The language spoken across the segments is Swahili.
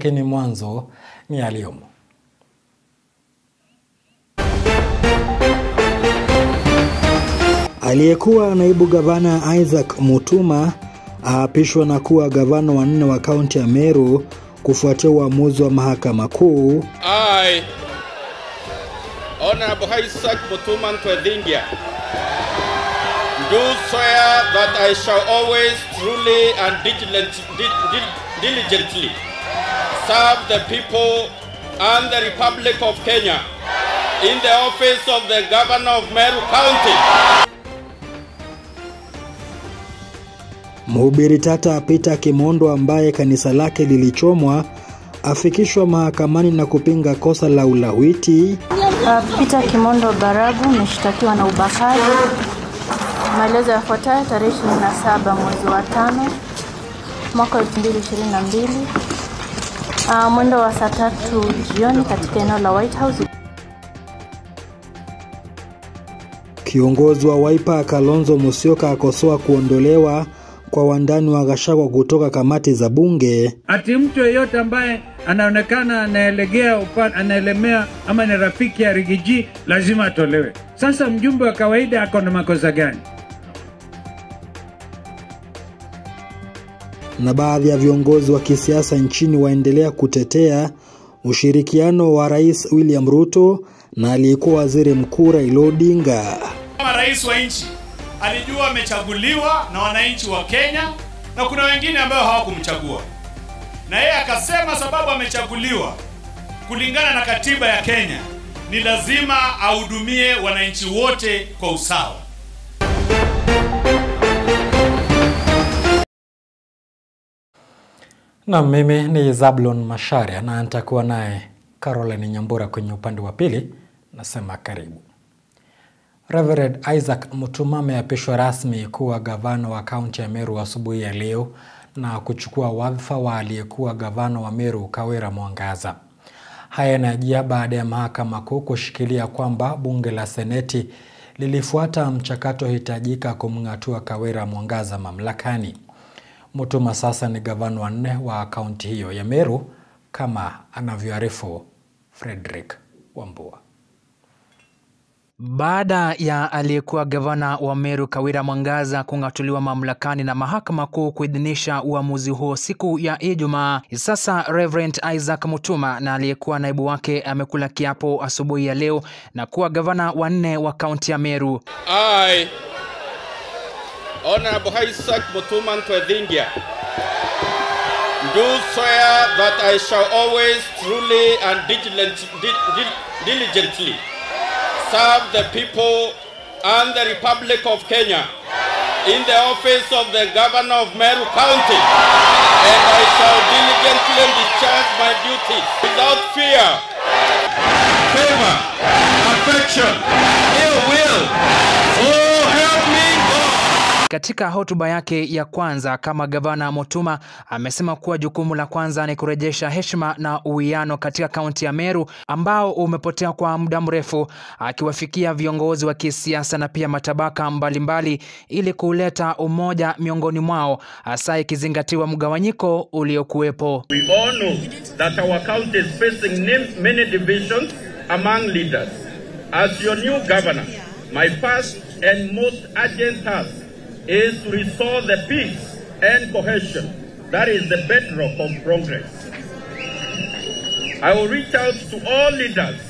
Lakini mwanzo ni aliyomo. Aliyekuwa naibu gavana Isaac Mutuma aapishwa na kuwa gavana wa 4 wa kaunti ya Meru kufuatia uamuzi wa mahakama kuu. I, Honorable Isaac Mutuma Ntwethingia, do swear that I shall always truly and diligently serve the people and the Republic of Kenya in the office of the Governor of Meru County. Mhubiri tata Peter Kimondo ambaye kanisa lake lilichomwa afikishwa mahakamani na kupinga kosa la ulawiti. Peter Kimondo Baragu ameshtakiwa na ubakaji. Maelezo yafuatayo: tarehe 27 mwezi wa 5 mwaka 2022 mwendo wa saa 3 jioni katika eneo la White House. Kiongozi wa Wiper Kalonzo Musyoka akosoa kuondolewa kwa wandani wa Gachagua kutoka kamati za bunge. Ati mtu yeyote ambaye anaonekana anaelemea ama ni rafiki ya Rigiji lazima atolewe. Sasa mjumbe wa kawaida ako na makosa gani? Na baadhi ya viongozi wa kisiasa nchini waendelea kutetea ushirikiano wa Rais William Ruto na aliyekuwa waziri mkuu Raila Odinga. Kama rais wa nchi alijua amechaguliwa na wananchi wa Kenya na kuna wengine ambao hawakumchagua. Na yeye akasema sababu amechaguliwa kulingana na katiba ya Kenya ni lazima ahudumie wananchi wote kwa usawa. Na mimi ni Zablon Macharia na nitakuwa naye Caroline Nyambura kwenye upande wa pili. Nasema karibu. Reverend Isaac Mutuma ameapishwa rasmi kuwa gavana wa kaunti ya Meru asubuhi ya leo na kuchukua wadhifa wa aliyekuwa gavana wa Meru Kawira Mwangaza. Haya yanajia baada ya mahakama kuu kushikilia kwamba bunge la seneti lilifuata mchakato hitajika kumng'atua Kawira Mwangaza mamlakani. Mutuma sasa ni gavana wa 4 wa kaunti hiyo ya Meru kama anavyoarifu Frederick Wambua. Baada ya aliyekuwa gavana wa Meru Kawira Mwangaza kung'atuliwa mamlakani na mahakama kuu kuidhinisha uamuzi huo siku ya Ijumaa, sasa Reverend Isaac Mutuma na aliyekuwa naibu wake amekula kiapo asubuhi ya leo na kuwa gavana wa 4 wa kaunti ya Meru. I, Honorable Isaac Mutuma Ntwethingia, do swear that I shall always truly and diligently serve the people and the Republic of Kenya in the office of the Governor of Meru County, and I shall diligently discharge my duties without fear, favor, affection, ill will. Oh, help me God. Katika hotuba yake ya kwanza kama gavana, Mutuma amesema kuwa jukumu la kwanza ni kurejesha heshima na uwiano katika kaunti ya Meru ambao umepotea kwa muda mrefu, akiwafikia viongozi wa kisiasa na pia matabaka mbalimbali ili kuleta umoja miongoni mwao, hasa ikizingatiwa mgawanyiko uliokuwepo. We all know that our county is facing many divisions among leaders. As your new governor, my first and most urgent task is to restore the peace and cohesion that is the bedrock of progress. I will reach out to all leaders,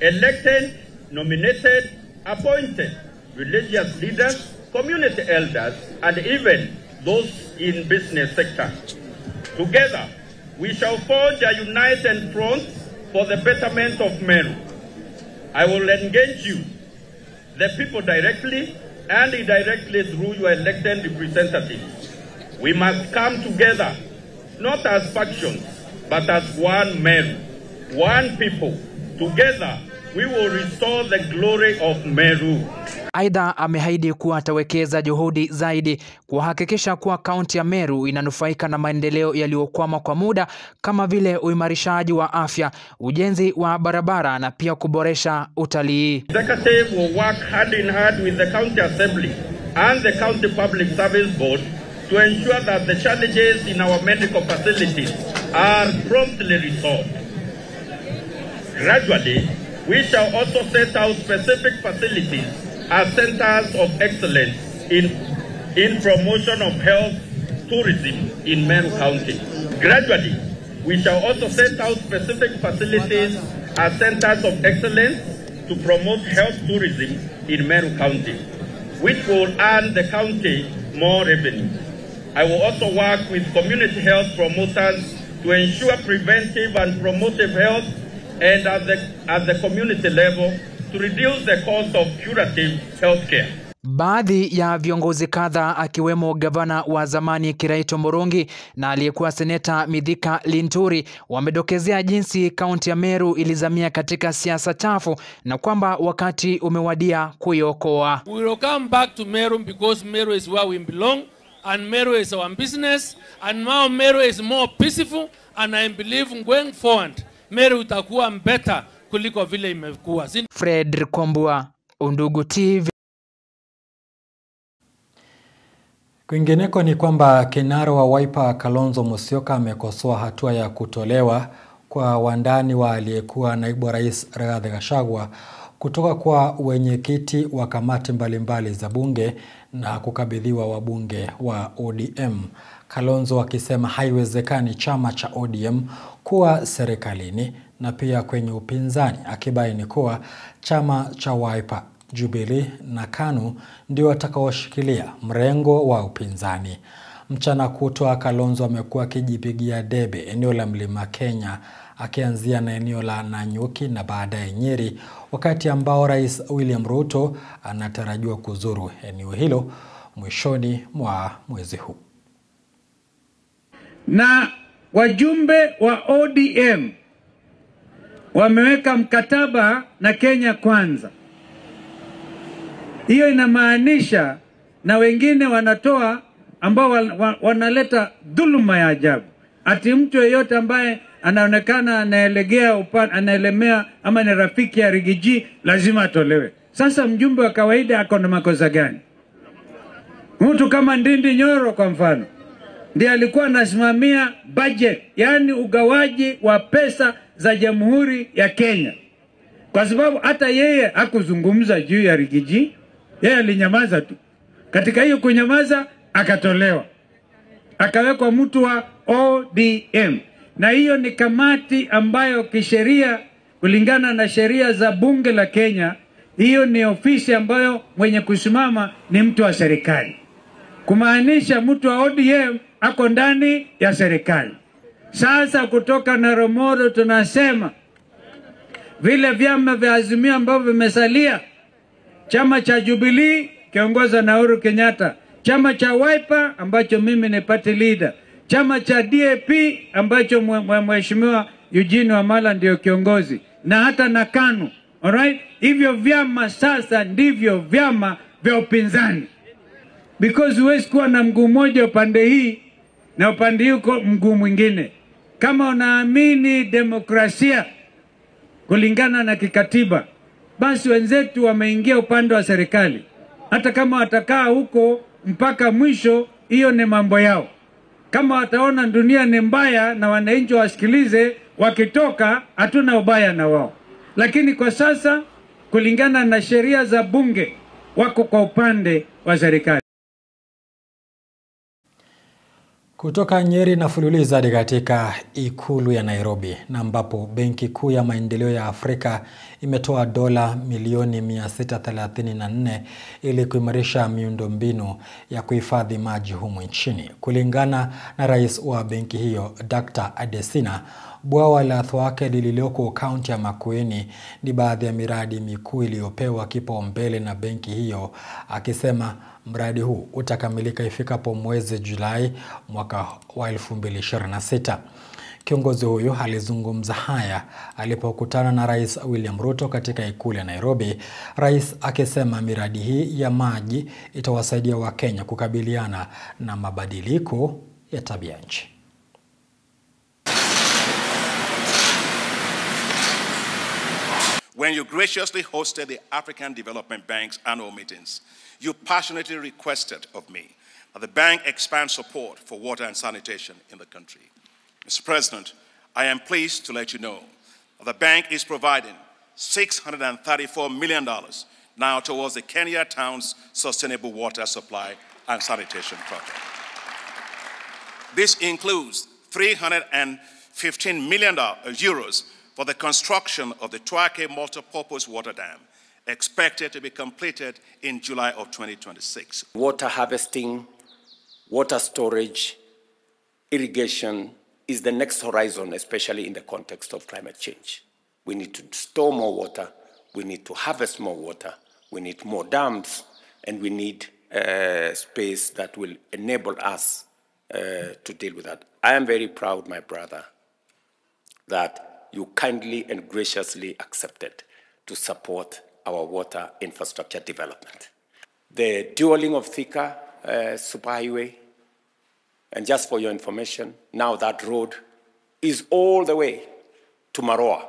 elected, nominated, appointed, religious leaders, community elders, and even those in business sector. Together, we shall forge a united front for the betterment of Meru. I will engage you, the people, directly and indirectly through your elected representatives. We must come together, not as factions, but as one Meru, one people. Together, we will restore the glory of Meru. Aidha, ameahidi kuwa atawekeza juhudi zaidi kuhakikisha kuwa kaunti ya Meru inanufaika na maendeleo yaliyokwama kwa muda kama vile uimarishaji wa afya, ujenzi wa barabara na pia kuboresha utalii. The executive will work hand in hand with the county assembly and the county public service board to ensure that the challenges in our medical facilities are promptly resolved. Gradually, we shall also set out specific facilities as centers of excellence in promotion of health tourism in Meru County. Gradually, we shall also set out specific facilities as centers of excellence to promote health tourism in Meru County, which will earn the county more revenue. I will also work with community health promoters to ensure preventive and promotive health, and at the community level to reduce the cost of curative health care. Baadhi ya viongozi kadha akiwemo gavana wa zamani Kiraito Murungi na aliyekuwa seneta Mithika Linturi wamedokezea jinsi kaunti ya Meru ilizamia katika siasa chafu na kwamba wakati umewadia kuiokoa. We will come back to Meru because Meru is where we belong and Meru is our business and now Meru is more peaceful and I believe going forward Meru itakuwa better kuliko vile imekuwa. Fred Kombua, Undugu TV. Kwingineko ni kwamba kinara wa Wiper Kalonzo Musyoka amekosoa hatua ya kutolewa kwa wandani wa aliyekuwa naibu wa rais Rigathi Gachagua kutoka kwa wenyekiti wa kamati mbalimbali za bunge na kukabidhiwa wabunge wa ODM. Kalonzo akisema haiwezekani chama cha ODM kuwa serikalini na pia kwenye upinzani, akibaini kuwa chama cha Wiper, Jubilee na KANU ndio watakaoshikilia mrengo wa upinzani. Mchana kutwa Kalonzo amekuwa akijipigia debe eneo la Mlima Kenya, akianzia na eneo la Nanyuki na baadaye Nyeri, wakati ambao Rais William Ruto anatarajiwa kuzuru eneo hilo mwishoni mwa mwezi huu. Na wajumbe wa ODM wameweka mkataba na Kenya Kwanza. Hiyo inamaanisha na wengine wanatoa ambao wanaleta dhuluma ya ajabu. Ati mtu yeyote ambaye anaonekana anaelemea ama ni rafiki ya Rigiji lazima atolewe. Sasa mjumbe wa kawaida ako na makosa gani? Mtu kama Ndindi Nyoro kwa mfano ndiye alikuwa anasimamia budget, yani ugawaji wa pesa za Jamhuri ya Kenya. Kwa sababu hata yeye hakuzungumza juu ya Rigiji, yeye alinyamaza tu. Katika hiyo kunyamaza akatolewa, akawekwa mtu wa ODM. Na hiyo ni kamati ambayo kisheria, kulingana na sheria za bunge la Kenya, hiyo ni ofisi ambayo mwenye kusimama ni mtu wa serikali. Kumaanisha mtu wa ODM ako ndani ya serikali. Sasa kutoka Naromoro tunasema vile vyama vya Azimio ambavyo vimesalia, chama cha Jubilee kiongozwa na Uhuru Kenyatta, chama cha Wiper ambacho mimi ni party leader, chama cha DAP ambacho mheshimiwa Eugene Wamalwa ndio kiongozi, na hata na KANU. Alright? Hivyo vyama sasa ndivyo vyama vya upinzani. Because huwezi kuwa na mguu mmoja upande hii na upande huko mguu mwingine. Kama unaamini demokrasia kulingana na kikatiba, basi wenzetu wameingia upande wa serikali. Hata kama watakaa huko mpaka mwisho, hiyo ni mambo yao. Kama wataona dunia ni mbaya na wananchi wasikilize, wakitoka hatuna ubaya na wao. Lakini kwa sasa kulingana na sheria za bunge wako kwa upande wa serikali. Kutoka Nyeri na fululiza hadi katika ikulu ya Nairobi, na ambapo Benki Kuu ya Maendeleo ya Afrika imetoa dola milioni 634 ili kuimarisha miundombinu ya kuhifadhi maji humu nchini. Kulingana na rais wa benki hiyo, Dr. Adesina, bwawa la Thwake lililoko kaunti ya Makueni ni baadhi ya miradi mikuu iliyopewa kipaumbele na benki hiyo, akisema mradi huu utakamilika ifikapo mwezi Julai mwaka wa 2026. Kiongozi huyu alizungumza haya alipokutana na Rais William Ruto katika ikulu ya Nairobi, rais akisema miradi hii ya maji itawasaidia Wakenya kukabiliana na mabadiliko ya tabia nchi. When you graciously hosted the African Development Bank's annual meetings, you passionately requested of me that the bank expand support for water and sanitation in the country. Mr. President, I am pleased to let you know that the bank is providing $634 million now towards the Kenya Town's sustainable water supply and sanitation project. This includes 315 million euros for the construction of the Twake multipurpose water dam, expected to be completed in July of 2026. Water harvesting, water storage, irrigation is the next horizon, especially in the context of climate change. We need to store more water, we need to harvest more water, we need more dams, and we need space that will enable us to deal with that. I am very proud, my brother, that you kindly and graciously accepted to support our water infrastructure development. The dualing of Thika superhighway, and just for your information, now that road is all the way to Maroa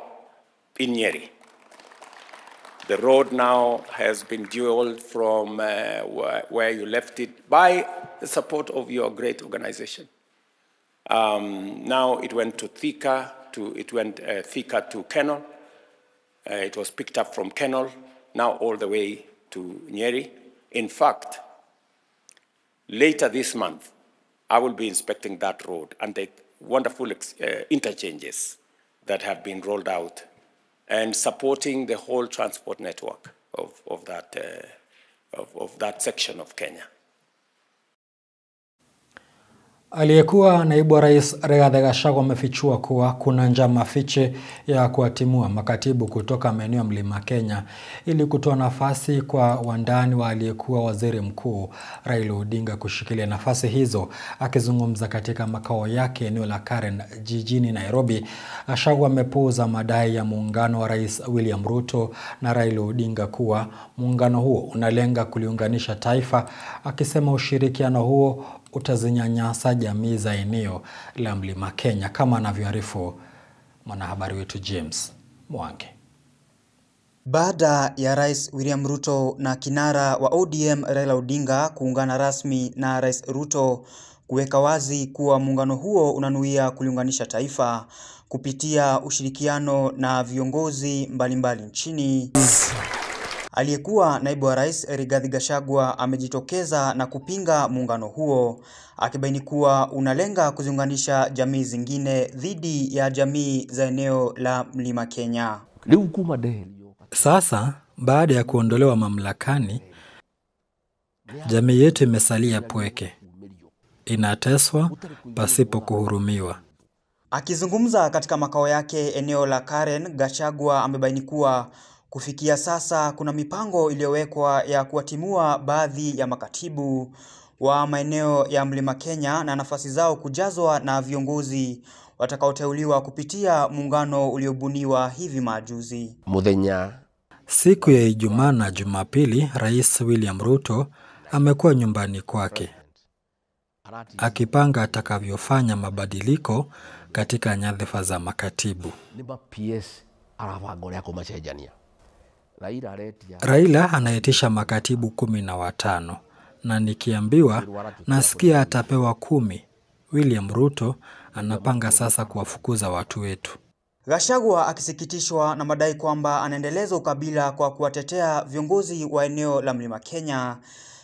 in Nyeri. The road now has been dualed from where you left it by the support of your great organization. Now it went to Thika, Thika to Kenol. It was picked up from Kenol, now all the way to Nyeri. In fact, later this month, I will be inspecting that road and the wonderful interchanges that have been rolled out and supporting the whole transport network of that section of Kenya. Aliyekuwa naibu wa rais Rigathi Gachagua amefichua kuwa kuna njama fiche ya kuwatimua makatibu kutoka maeneo ya Mlima Kenya ili kutoa nafasi kwa wandani wa aliyekuwa waziri mkuu Raila Odinga kushikilia nafasi hizo. Akizungumza katika makao yake eneo la Karen jijini Nairobi, Gachagua amepuuza madai ya muungano wa Rais William Ruto na Raila Odinga kuwa muungano huo unalenga kuliunganisha taifa, akisema ushirikiano huo utazinyanyasa jamii za eneo la Mlima Kenya, kama anavyoarifu mwanahabari wetu James Mwangi. Baada ya Rais William Ruto na kinara wa ODM Raila Odinga kuungana rasmi na Rais Ruto kuweka wazi kuwa muungano huo unanuia kuliunganisha taifa kupitia ushirikiano na viongozi mbalimbali nchini, aliyekuwa naibu wa rais Rigathi Gachagua amejitokeza na kupinga muungano huo, akibaini kuwa unalenga kuziunganisha jamii zingine dhidi ya jamii za eneo la Mlima Kenya. Sasa baada ya kuondolewa mamlakani, jamii yetu imesalia pweke, inateswa pasipo kuhurumiwa. Akizungumza katika makao yake eneo la Karen, Gachagua amebaini kuwa kufikia sasa kuna mipango iliyowekwa ya kuwatimua baadhi ya makatibu wa maeneo ya Mlima Kenya na nafasi zao kujazwa na viongozi watakaoteuliwa kupitia muungano uliobuniwa hivi majuzi. Siku ya Ijumaa na Jumapili, Rais William Ruto amekuwa nyumbani kwake akipanga atakavyofanya mabadiliko katika nyadhifa za makatibu. Raila anaitisha makatibu 15 na nikiambiwa nasikia atapewa 10. William Ruto anapanga sasa kuwafukuza watu wetu. Gachagua akisikitishwa na madai kwamba anaendeleza ukabila kwa kuwatetea viongozi wa eneo la Mlima Kenya,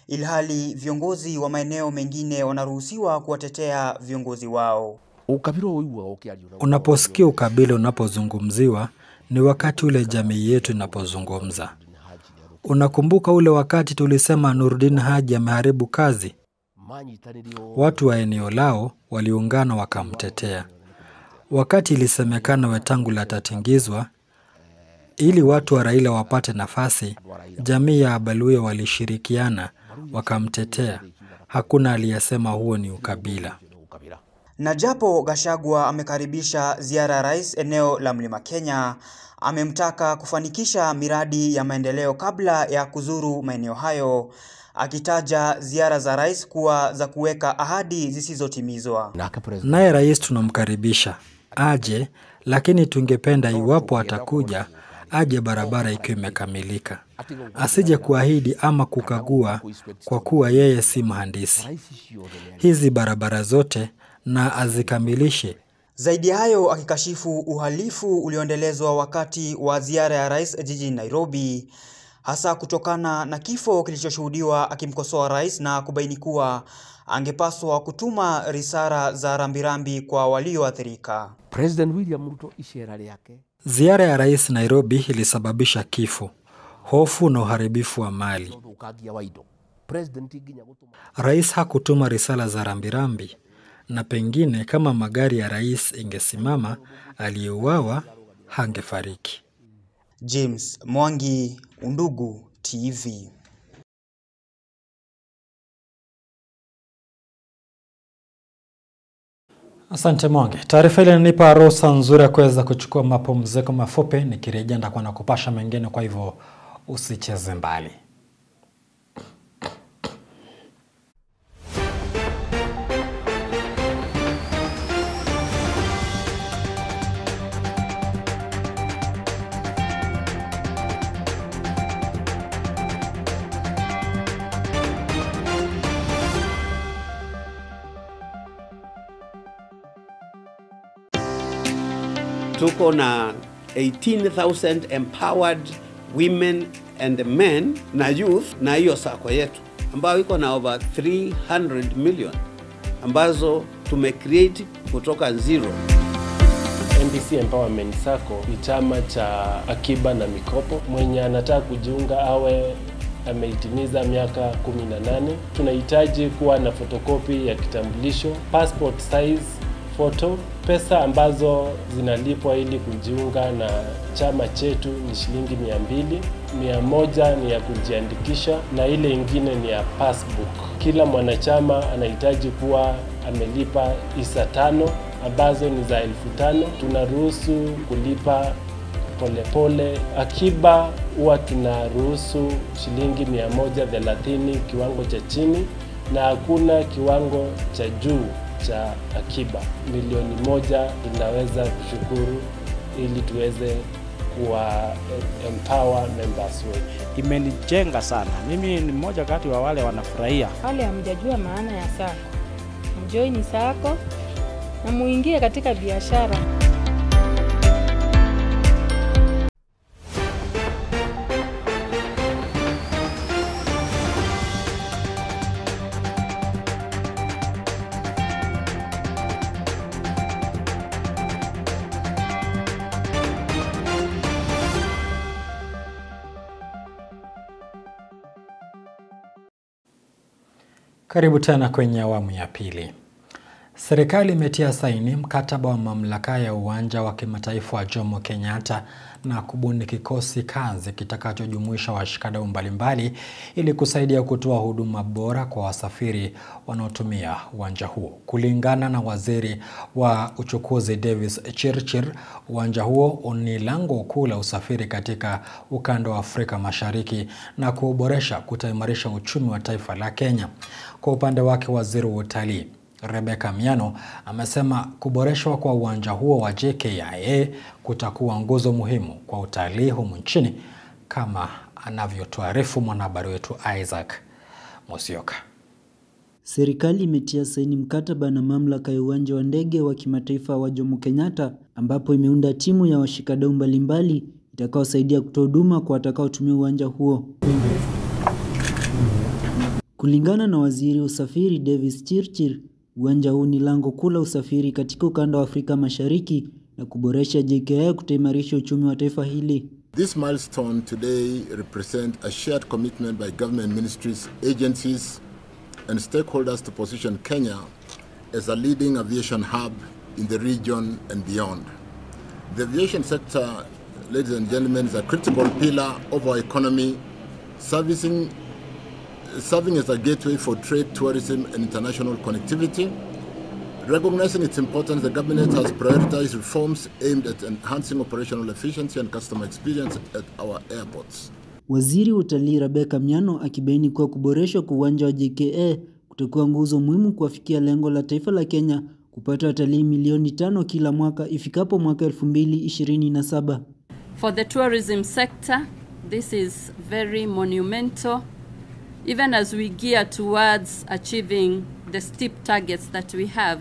ilhali viongozi wa maeneo mengine wanaruhusiwa kuwatetea viongozi wao. Unaposikia ukabila unapozungumziwa ni wakati ule jamii yetu inapozungumza. Unakumbuka ule wakati tulisema Nurdin Haji ameharibu kazi? Watu wa eneo lao waliungana wakamtetea. Wakati ilisemekana Wetangula atatingizwa ili watu wa Raila wapate nafasi, jamii ya Abaluya walishirikiana wakamtetea. Hakuna aliyesema huo ni ukabila. Na japo Gachagua amekaribisha ziara ya rais eneo la Mlima Kenya, amemtaka kufanikisha miradi ya maendeleo kabla ya kuzuru maeneo hayo, akitaja ziara za rais kuwa za kuweka ahadi zisizotimizwa. Naye rais tunamkaribisha aje, lakini tungependa iwapo atakuja aje barabara ikiwa imekamilika. Asije kuahidi ama kukagua kwa kuwa yeye si mhandisi. Hizi barabara zote na azikamilishe. Zaidi hayo, akikashifu uhalifu ulioendelezwa wakati wa ziara ya rais jijini Nairobi, hasa kutokana na kifo kilichoshuhudiwa, akimkosoa rais na kubaini kuwa angepaswa kutuma risala za rambirambi kwa walioathirika. President William Ruto ishara yake. Ziara ya rais Nairobi ilisababisha kifo, hofu na uharibifu wa mali. Rais hakutuma risala za rambirambi, na pengine kama magari ya rais ingesimama, aliyeuawa hangefariki. James Mwangi, Undugu TV. Asante Mwangi. Taarifa ile inanipa ruhusa nzuri ya kuweza kuchukua mapumziko mafupi, nikirejea ndakuwa na kupasha mengine, kwa hivyo usicheze mbali. Tuko na 18,000 empowered women and men na youth na hiyo sako yetu ambayo iko na over 300 million ambazo tumecreate kutoka zero. NDC Empowerment Sacco ni chama cha akiba na mikopo. Mwenye anataka kujiunga awe ameitimiza miaka 18. Tunahitaji kuwa na fotokopi ya kitambulisho, passport size photo. Pesa ambazo zinalipwa ili kujiunga na chama chetu ni shilingi 200. 100 ni ya kujiandikisha na ile ingine ni ya passbook. Kila mwanachama anahitaji kuwa amelipa hisa 5 ambazo ni za 5,000. Tunaruhusu kulipa polepole. Akiba huwa tunaruhusu shilingi 130 kiwango cha chini, na hakuna kiwango cha juu cha akiba. 1,000,000 tunaweza kushukuru ili tuweze kuwa empower members wetu. Imenijenga sana. Mimi ni mmoja kati wa wale wanafurahia. Wale hamjajua maana ya sako, mjoini sako na muingie katika biashara. Karibu tena kwenye awamu ya pili. Serikali imetia saini mkataba wa mamlaka ya uwanja wa kimataifa wa Jomo Kenyatta na kubuni kikosi kazi kitakachojumuisha washikadau mbalimbali ili kusaidia kutoa huduma bora kwa wasafiri wanaotumia uwanja huo. Kulingana na waziri wa uchukuzi Davis Chirchir, uwanja huo ni lango kuu la usafiri katika ukanda wa Afrika Mashariki na kuboresha kutaimarisha uchumi wa taifa la Kenya. Kwa upande wake, waziri wa utalii Rebecca Miano amesema kuboreshwa kwa uwanja huo wa JKIA kutakuwa nguzo muhimu kwa utalii humu nchini, kama anavyotuarifu mwanahabari wetu Isaac Musyoka. Serikali imetia saini mkataba na mamlaka ya uwanja wa ndege wa kimataifa wa Jomo Kenyatta, ambapo imeunda timu ya washikadau mbalimbali itakaosaidia kutoa huduma kwa watakaotumia uwanja huo. Kulingana na waziri wa usafiri Davis Chirchir, uwanja huu ni lango kuu la usafiri katika ukanda wa Afrika Mashariki na kuboresha JKIA kutaimarisha uchumi wa taifa hili. This milestone today represents a shared commitment by government ministries, agencies and stakeholders to position Kenya as a leading aviation hub in the region and beyond. The aviation sector, ladies and gentlemen, is a critical pillar of our economy, serving as a gateway for trade, tourism and international connectivity. Recognizing its importance, the government has prioritized reforms aimed at enhancing operational efficiency and customer experience at our airports. Waziri wa utalii Rebecca Miano akibaini kuwa kuboreshwa kwa uwanja wa JKIA kutakuwa nguzo muhimu kufikia lengo la taifa la Kenya kupata watalii milioni 5 kila mwaka ifikapo mwaka 2027. For the tourism sector, this is very monumental, even as we gear towards achieving the steep targets that we have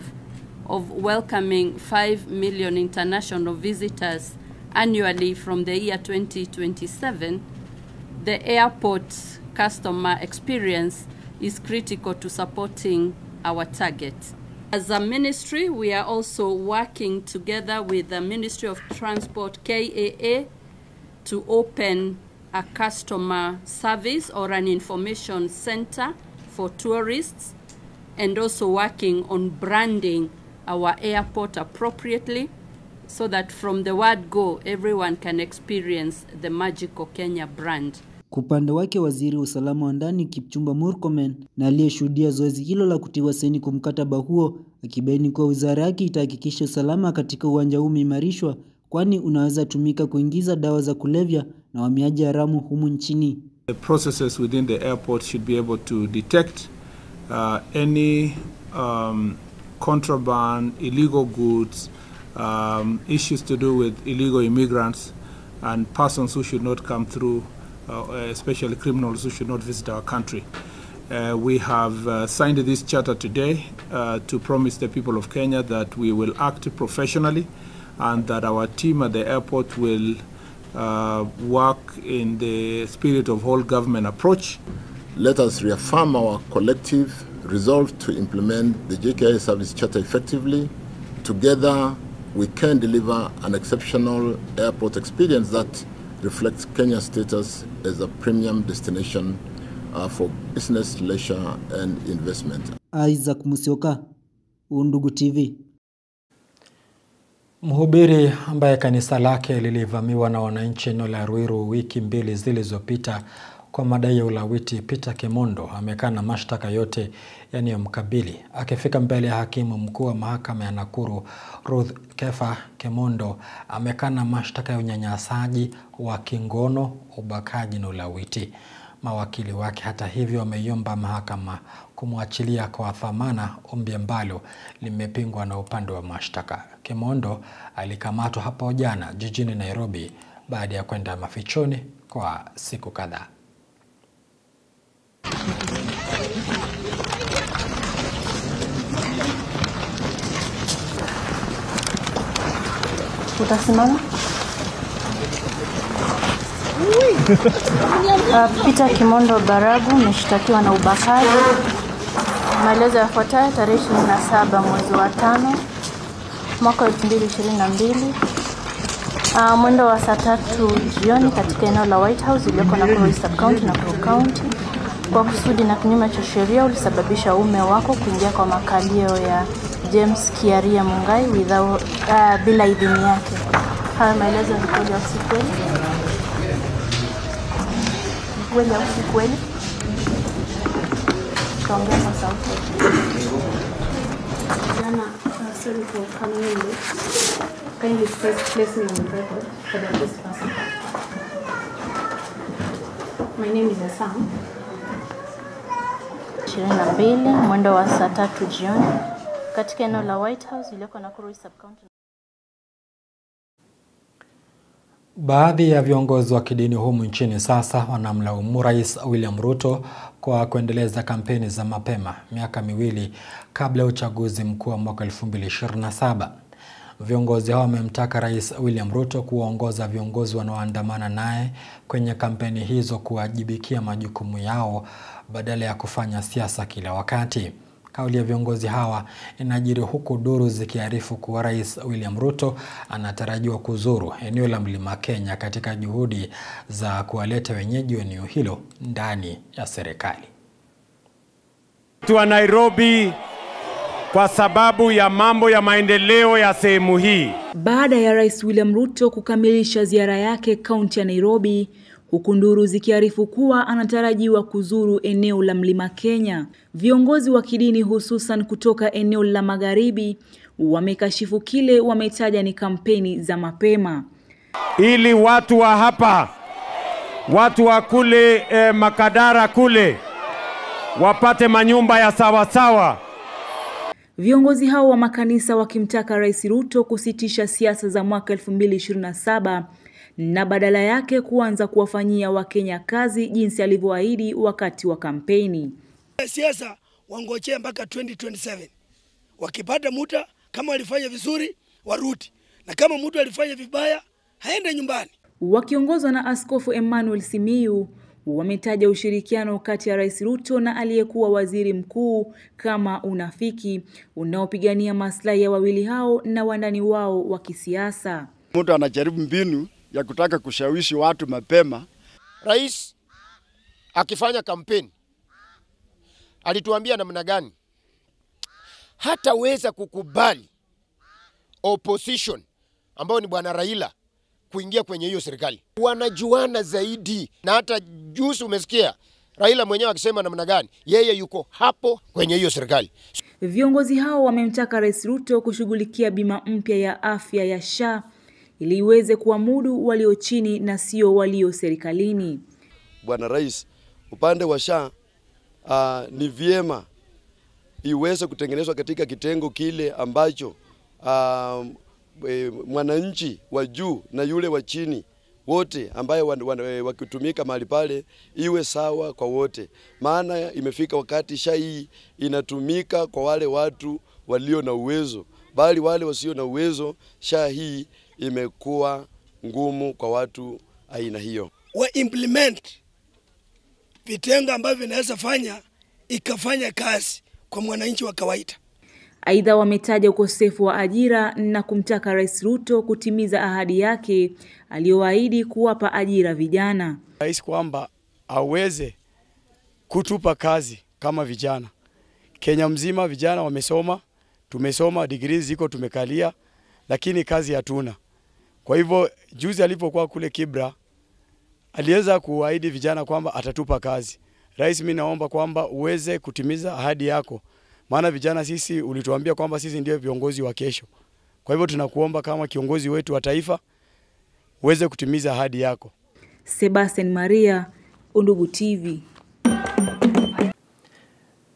of welcoming 5 million international visitors annually from the year 2027, the airport's customer experience is critical to supporting our target. As a ministry, we are also working together with the Ministry of Transport, KAA, to open a customer service or an information center for tourists, and also working on branding our airport appropriately so that from the word go, everyone can experience the magical Kenya brand. Kwa upande wake waziri wa usalama wa ndani Kipchumba Murkomen na aliyeshuhudia zoezi hilo la kutiwa saini kwa mkataba huo akibaini kuwa wizara yake itahakikisha usalama katika uwanja huu umeimarishwa kwani unaweza tumika kuingiza dawa za kulevya na wahamiaji haramu humu nchini. The processes within the airport should be able to detect any contraband, illegal goods, issues to do with illegal immigrants and persons who should not come through, especially criminals who should not visit our country. We have signed this charter today to promise the people of Kenya that we will act professionally and that our team at the airport will work in the spirit of whole government approach. Let us reaffirm our collective resolve to implement the JKIA service charter effectively. Together, we can deliver an exceptional airport experience that reflects Kenya's status as a premium destination for business, leisure, and investment. Isaac Musyoka, Undugu TV. Mhubiri ambaye kanisa lake lilivamiwa na wananchi eneo la Ruiru wiki mbili zilizopita kwa madai ya ulawiti, Peter Kemondo amekana mashtaka yote yanayomkabili. Akifika mbele ya hakimu mkuu wa mahakama ya Nakuru Ruth Kefa, Kemondo amekana mashtaka ya unyanyasaji wa kingono, ubakaji na ulawiti. Mawakili wake hata hivyo wameiomba mahakama kumwachilia kwa dhamana, ombi ambalo limepingwa na upande wa mashtaka. Kemondo alikamatwa hapo jana jijini Nairobi baada ya kwenda mafichoni kwa siku kadhaa. Utasimama? Peter Kemondo Baragu ameshtakiwa na ubakaji. Maelezo yafuatayo: tarehe 27 mwezi wa 5 mwaka 2022 mwendo wa saa 3 jioni katika eneo la White House iliyoko Nakuru Sub County na Nakuru County, kwa kusudi na kinyume cha sheria ulisababisha uume wako kuingia kwa makalio ya James Kiaria Mungai bila idhini yake. Haya maelezo ni kweli au si kweli? Kweli au si kweli? Tuongea kwa sauti. Jana, sorry for coming in late. Kindly place me on the record for the first person. My name is Asam. 22 mwendo wa saa 3 jioni katika eneo la White House iliyoko Nakuru Sub County. Baadhi ya viongozi wa kidini humu nchini sasa wanamlaumu Rais William Ruto kwa kuendeleza kampeni za mapema miaka miwili kabla ya uchaguzi mkuu wa mwaka 2027. Viongozi hao wamemtaka Rais William Ruto kuongoza viongozi wanaoandamana naye kwenye kampeni hizo kuwajibikia majukumu yao badala ya kufanya siasa kila wakati. Kauli ya viongozi hawa inajiri huku duru zikiarifu kuwa Rais William Ruto anatarajiwa kuzuru eneo la Mlima Kenya katika juhudi za kuwaleta wenyeji wa eneo hilo ndani ya serikali. Wa Nairobi kwa sababu ya mambo ya maendeleo ya sehemu hii. Baada ya Rais William Ruto kukamilisha ziara yake kaunti ya Nairobi, huku nduru zikiarifu kuwa anatarajiwa kuzuru eneo la Mlima Kenya, viongozi wa kidini hususan kutoka eneo la Magharibi wamekashifu kile wametaja ni kampeni za mapema. Ili watu wa hapa, watu wa kule Makadara kule wapate manyumba ya sawasawa. Viongozi hao wa makanisa wakimtaka Rais Ruto kusitisha siasa za mwaka 2027 na badala yake kuanza kuwafanyia Wakenya kazi jinsi alivyoahidi wakati wa kampeni. Siasa wangojea mpaka 2027. Wakipata muda Kama walifanya vizuri warudi, na kama mtu alifanya vibaya haende nyumbani. Wakiongozwa na Askofu Emmanuel Simiyu, wametaja ushirikiano kati ya Rais Ruto na aliyekuwa waziri mkuu kama unafiki unaopigania maslahi ya wawili hao na wandani wao wa kisiasa. Mtu anajaribu mbinu ya kutaka kushawishi watu mapema. Rais akifanya kampeni alituambia namna gani hataweza kukubali opposition ambao ni bwana Raila kuingia kwenye hiyo serikali. Wanajuana zaidi, na hata juzi umesikia Raila mwenyewe akisema namna gani yeye yuko hapo kwenye hiyo serikali. Viongozi hao wamemtaka Rais Ruto kushughulikia bima mpya ya afya ya SHA ili iweze kuamudu walio chini na sio walio serikalini. Bwana Rais, upande wa SHA ni vyema iweze kutengenezwa katika kitengo kile ambacho mwananchi wa juu na yule wa chini wote ambaye wakitumika mahali pale iwe sawa kwa wote. Maana imefika wakati SHA hii inatumika kwa wale watu walio na uwezo, bali wale wasio na uwezo SHA hii imekuwa ngumu kwa watu aina hiyo. Wa implement vitengo ambavyo vinaweza fanya ikafanya kazi kwa mwananchi wa kawaida. Aidha, wametaja ukosefu wa ajira na kumtaka Rais Ruto kutimiza ahadi yake aliyoahidi kuwapa ajira vijana. Rais kwamba aweze kutupa kazi kama vijana. Kenya mzima vijana wamesoma, tumesoma, degree ziko tumekalia, lakini kazi hatuna. Kwa hivyo juzi alipokuwa kule Kibra aliweza kuahidi vijana kwamba atatupa kazi. Rais, mimi naomba kwamba uweze kutimiza ahadi yako. Maana vijana sisi ulituambia kwamba sisi ndio viongozi wa kesho. Kwa hivyo tunakuomba kama kiongozi wetu wa taifa uweze kutimiza ahadi yako. Sebastian Maria, Undugu TV.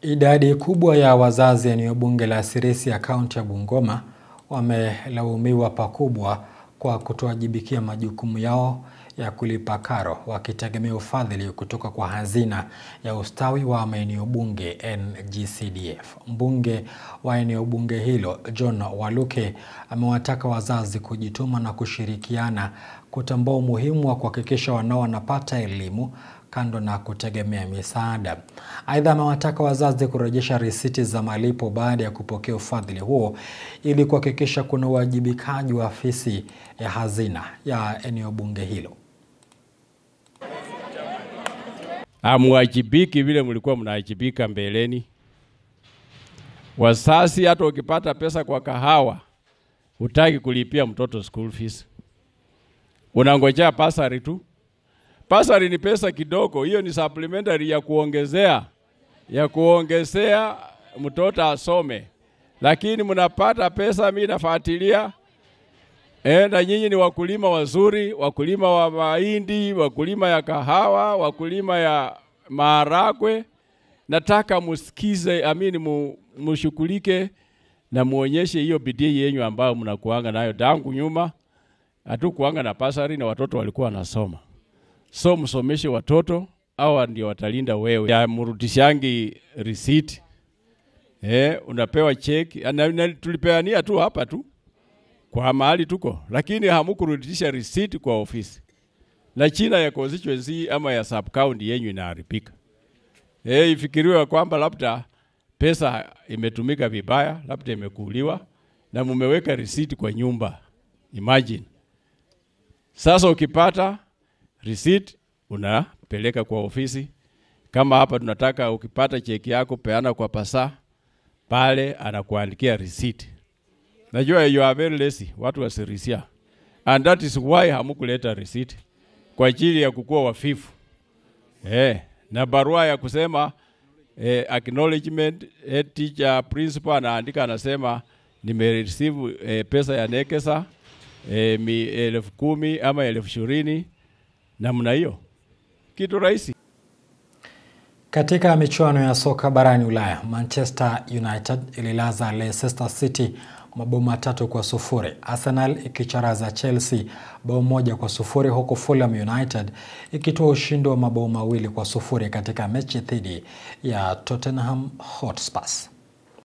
Idadi kubwa ya wazazi eneo bunge la Sirisia kaunti ya Bungoma wamelaumiwa pakubwa kwa kutowajibikia majukumu yao ya kulipa karo, wakitegemea ufadhili kutoka kwa hazina ya ustawi wa maeneo bunge NGCDF. Mbunge wa eneo bunge hilo John Waluke amewataka wazazi kujituma na kushirikiana kutambua umuhimu wa kuhakikisha wanao wanapata elimu kando na kutegemea misaada. Aidha, amewataka wazazi kurejesha risiti za malipo baada ya kupokea ufadhili huo ili kuhakikisha kuna uwajibikaji wa afisi ya hazina ya eneo bunge hilo. Hamuwajibiki vile mlikuwa mnawajibika mbeleni. Wasasi hata ukipata pesa kwa kahawa hutaki kulipia mtoto school fees. Unangojea pasari tu. Pasari ni pesa kidogo, hiyo ni supplementary ya kuongezea mtoto asome. Lakini mnapata pesa, mimi nafuatilia. Na nyinyi ni wakulima wazuri, wakulima wa mahindi, wakulima ya kahawa, wakulima ya maharagwe. Nataka musikize, mushukulike na muonyeshe hiyo bidii yenu ambayo mnakuanga nayo tangu nyuma. Hatukuanga na pasari na watoto walikuwa wanasoma. So msomeshe watoto, hawa ndio watalinda wewe. Ya murudishangi receipt. Unapewa check. Tulipeania tu hapa tu kwa mahali tuko, lakini hamukurudisha receipt kwa ofisi. Na china ya constituency ama ya sub county yenyu inaharibika. Ifikiriwe kwamba labda pesa imetumika vibaya, labda imekuliwa na mumeweka receipt kwa nyumba. Imagine. Sasa ukipata receipt unapeleka kwa ofisi. Kama hapa tunataka ukipata cheki yako peana kwa pasa, pale anakuandikia receipt. Najua you are very lazy, watu wa Sirisia. And that is why hamukuleta receipt kwa ajili ya kukua wafifu. Na barua ya kusema acknowledgement, teacher principal anaandika anasema nimereceive pesa ya Nekesa 10,000 ama 20,000 namna hiyo. Kitu rahisi. Katika michuano ya soka barani Ulaya, Manchester United ililaza Leicester City mabao 3-0. Arsenal ikicharaza Chelsea bao 1-0, huku Fulham United ikitoa ushindi wa mabao 2-0 katika mechi dhidi ya Tottenham Hotspur.